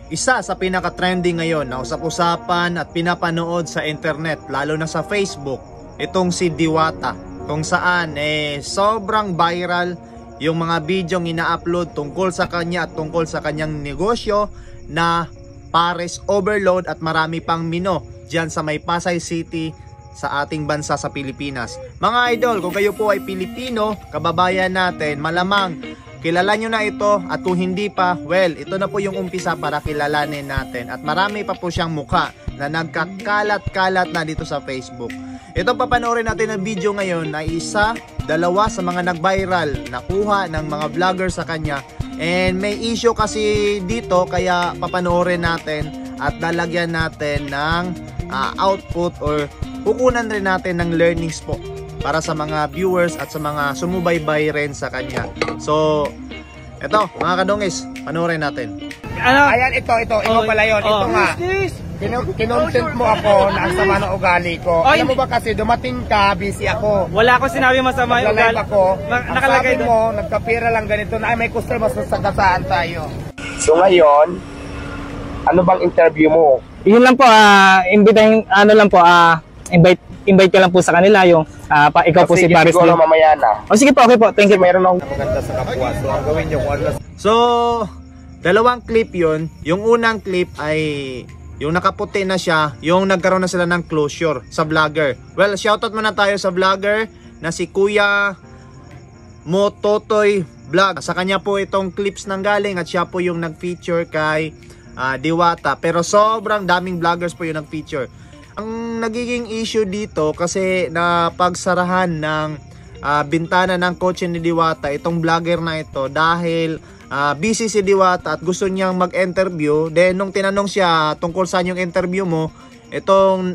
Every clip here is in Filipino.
Isa sa pinaka-trending ngayon na usap-usapan at pinapanood sa internet, lalo na sa Facebook, itong si Diwata, kung saan sobrang viral yung mga bidyong ina-upload tungkol sa kanya at tungkol sa kanyang negosyo na Pares Overload at marami pang mino dyan sa may Pasay City sa ating bansa sa Pilipinas. Mga idol, kung kayo po ay Pilipino, kababayan natin, malamang kilala nyo na ito, at kung hindi pa, well, ito na po yung umpisa para kilalanin natin. At marami pa po siyang mukha na nagkakalat-kalat na dito sa Facebook. Ito papanoorin natin ang video ngayon na isa, dalawa sa mga nag-viral nakuha ng mga vlogger sa kanya. And may issue kasi dito, kaya papanoorin natin at lalagyan natin ng output or kukunan rin natin ng learnings po para sa mga viewers at sa mga sumubaybay rin sa kanya. So, eto mga kadongis, panoorin natin. Ayan, ito pala yun. Ito nga, kinontent mo ako na ang sama ng ugali ko. Alam mo ba kasi, dumating ka, busy ako. Wala ako sinabi masama yung ugali. Ako, ang sabi mo, nagkapira lang ganito na, ay may customer, sasagasaan tayo. So ngayon, ano bang interview mo? Yun lang po, invite ka lang po sa kanila yung ikaw po si Pares. Siguro mamaya na. O sige po, okay po. Thank you. Meron akong maganda sa kapwa. So ang gawin nyo kung ano. So, dalawang clip yun. Yung unang clip ay yung nakaputi na siya, yung nagkaroon na sila ng closure sa vlogger. Well, shoutout muna tayo sa vlogger na si Kuya Mototoy Vlog. Sa kanya po itong clips nang galing at siya po yung nag-feature kay Diwata. Pero sobrang daming vloggers po yung nag-feature. Ang nagiging issue dito kasi na pagsarahan ng bintana ng kotse ni Diwata, itong vlogger na ito, dahil busy si Diwata at gusto niyang mag-interview. Then nung tinanong siya tungkol saan yung interview mo, itong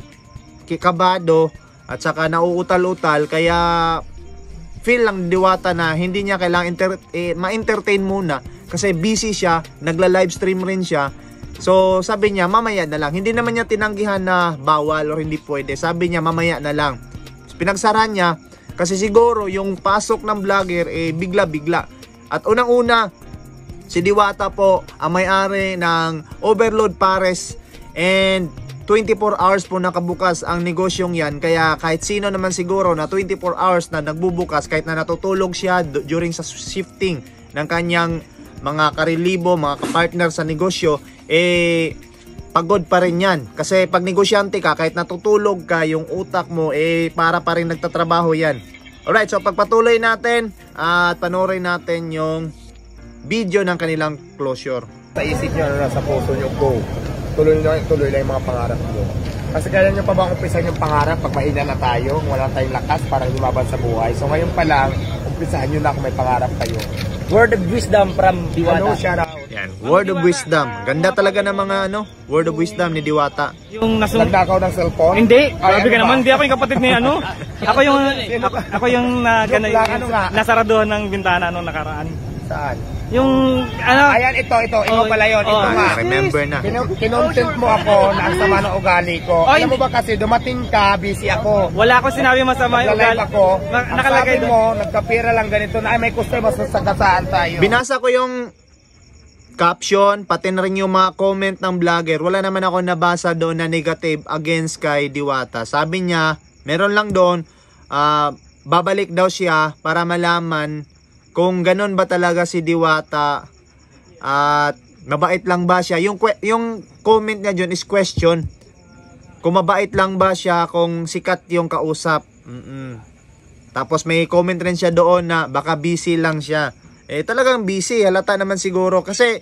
kikabado at saka nauutal-utal, kaya feel lang Diwata na hindi niya kailangang ma-entertain muna kasi busy siya, nagla-livestream rin siya. So sabi niya mamaya na lang. Hindi naman niya tinanggihan na bawal or hindi pwede. Sabi niya mamaya na lang. Pinagsara niya kasi siguro yung pasok ng vlogger bigla-bigla. At unang-una, si Diwata po ang may-ari ng Overload Pares, and 24 hours po nakabukas ang negosyong yan. Kaya kahit sino naman siguro na 24 hours na nagbubukas, kahit na natutulog siya during sa shifting ng kanyang mga karelibo, mga kapartner sa negosyo, pagod pa rin yan. Kasi pag negosyante ka, kahit natutulog ka, yung utak mo para pa rin nagtatrabaho yan. Alright, so pagpatuloy natin at panoorin natin yung video ng kanilang closure. Sa isip nyo, sa puso nyo, go. Tuloy lang yung mga pangarap nyo. Kasi kaya nyo pa ba umpisahan yung pangarap pag mahina na tayo, wala tayong lakas para lumaban sa buhay. So ngayon pa lang, umpisahan nyo na kung may pangarap kayo. Word of wisdom from Diwata. Shout out. Yan, word of wisdom. Ganda talaga ng mga word of wisdom ni Diwata. Yung Nagnakaw ng cellphone? Hindi, grabe ka naman. Hindi ako yung kapatid ni Ako yung nasaraduhan ng bintana nung nakaraan. Saan? Yung Ayan, ito pala yun. Ito nga. Remember na. Kinontent mo ako na ang sama ng ugali ko. Alam mo ba kasi, dumating ka, busy ako. Wala ako sinabi masama yung ugali. Ako. Ang sabi mo, nagkapira lang ganito na, ay may customer, sasagasaan tayo. Binasa ko yung caption, pati na rin yung mga comment ng vlogger. Wala naman ako nabasa doon na negative against kay Diwata. Sabi niya, meron lang doon, babalik daw siya para malaman kung ganun ba talaga si Diwata at mabait lang ba siya. Yung comment niya dyan is question. Kung mabait lang ba siya, kung sikat yung kausap. Tapos may comment rin siya doon na baka busy lang siya. Talagang busy, halata naman siguro. Kasi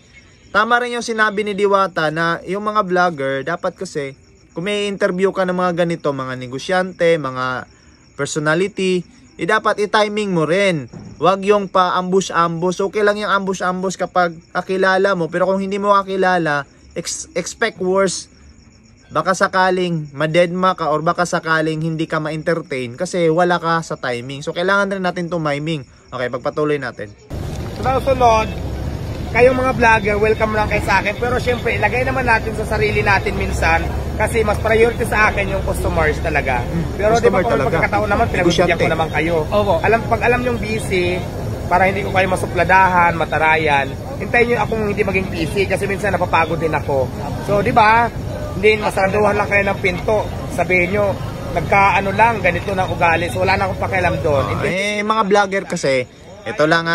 tama rin yung sinabi ni Diwata na yung mga vlogger, dapat kasi kung may interview ka ng mga ganito, mga negosyante, mga personality, dapat i-timing mo rin. Huwag yung pa-ambush-ambush. Okay lang yung ambush-ambush kapag kakilala mo. Pero kung hindi mo kakilala, expect worse. Baka sakaling madedma ka or baka sakaling hindi ka ma-entertain kasi wala ka sa timing. So kailangan rin natin tumiming. Okay, pagpatuloy natin. Sunod, kayong mga vlogger, welcome lang kayo sa akin. Pero syempre, ilagay naman natin sa sarili natin minsan kasi mas priority sa akin yung customers talaga. Pero di ba kung may pagkakataon naman, pinagbibigyan ko naman kayo. Pag alam yung busy, para hindi ko kayo masupladahan, matarayan. Hintayin nyo akong hindi maging PC kasi minsan napapagod din ako. So, di ba? Hindi masaraduhan lang kayo ng pinto. Sabihin nyo, nagkaano lang, ganito ng ugali. So, wala na akong pakialam doon. Mga vlogger kasi, ito lang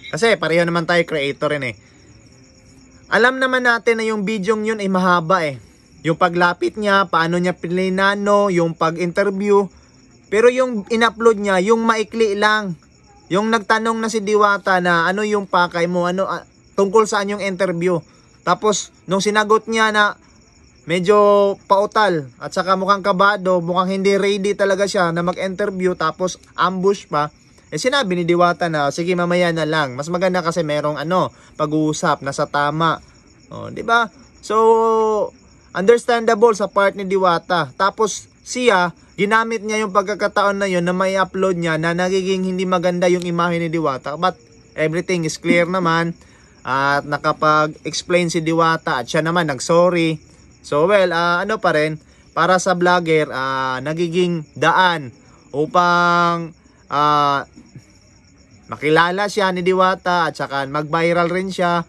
kasi pareho naman tayo creator rin Alam naman natin na yung video yun ay mahaba Yung paglapit niya, paano niya pilinano, yung pag-interview. Pero yung in-upload niya, yung maikli lang. Yung nagtanong na si Diwata na ano yung pakay mo, tungkol saan yung interview. Tapos, nung sinagot niya na medyo pautal at saka mukhang kabado, mukhang hindi ready talaga siya na mag-interview tapos ambush pa, sinabi ni Diwata na sige mamaya na lang. Mas maganda kasi merong pag-uusap na sa tama. Di ba? So, understandable sa part ni Diwata. Tapos siya, ginamit niya yung pagkakataon na yun na may upload niya na nagiging hindi maganda yung imahe ni Diwata. But everything is clear naman. At nakapag-explain si Diwata at siya naman nag-sorry. So well, pa rin, para sa vlogger, nagiging daan upang makilala siya ni Diwata at saka mag-viral rin siya.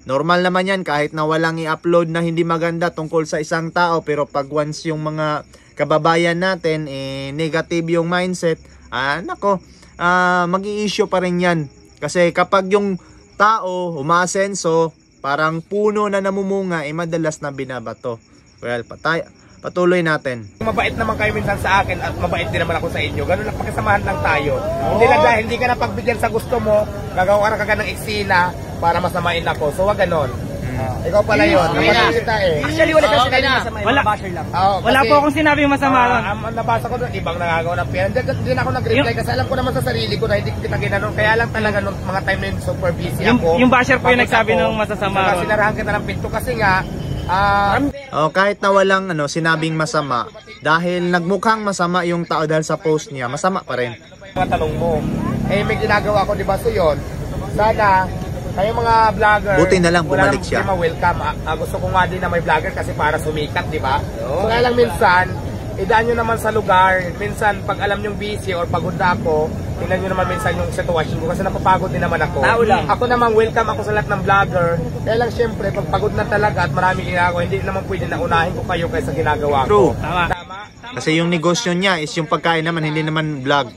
Normal naman yan kahit na walang i-upload na hindi maganda tungkol sa isang tao. Pero pag once yung mga kababayan natin, negative yung mindset, mag-i-issue pa rin yan. Kasi kapag yung tao umaasenso, parang puno na namumunga, madalas na binabato. Well, patuloy natin. Mabait naman kayo minsan sa akin at mabait din naman ako sa inyo. Ganun lang, pakisamahan lang tayo. Hindi lang dahil hindi ka na pagbigyan sa gusto mo, gagawa ka ng eksena para masamain ako. So wag ganon. Ikaw pala yun. Actually, wala kasi sinabi masama. Wala po akong sinabi masama ron. Nabasa ko doon, ibang nagagawa ng pera. Hindi na ako nag-reply kasi alam ko naman sa sarili ko na hindi kita ginanon. Kaya lang talaga nung mga time na yun super busy ako. Yung basher po yung nagsabi ng masasama ron. Sinarahan kita ng pinto kasi nga, kahit na walang sinabing masama, dahil nagmukhang masama yung tao dahil sa post niya, masama pa rin. Mga tanong mo, may ginagawa ko, diba? So yun, sana kayo mga vlogger, buti na lang bumalik siya. Welcome. Gusto ko nga din na may vlogger kasi para sumikat, di ba? So kaya lang minsan, idaan nyo naman sa lugar. Minsan, pag alam nyong busy or pagod na ako, tingnan nyo naman minsan yung sitwasyon ko kasi napapagod din naman ako. Ako naman, welcome ako sa lahat ng vlogger. Kaya lang syempre, pag pagod na talaga at maraming ginagawa, hindi naman pwede na unahin ko kayo kaysa ginagawa ko. True. Tama. Kasi yung negosyo niya is yung pagkain naman, hindi naman vlog.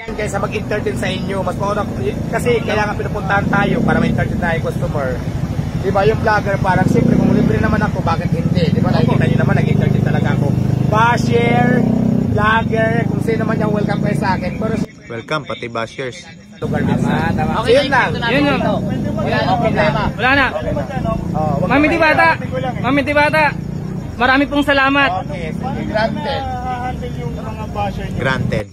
Kaysa mag-entertain sa inyo, mas mauna kasi kaya nga pinupuntahan tayo para ma-entertain tayo customer. Diba yung vlogger parang siyempre kung libre naman ako, bakit hindi? Diba nakikita nyo naman, nag-entertain talaga ako. Basher, vlogger, kung sino man yung welcome kayo sa akin. Pero welcome, pati bashers. Lugar minsan. Okay, yun lang. Wala na. Mami Diwata, marami pong salamat. Okay, granted. Granted.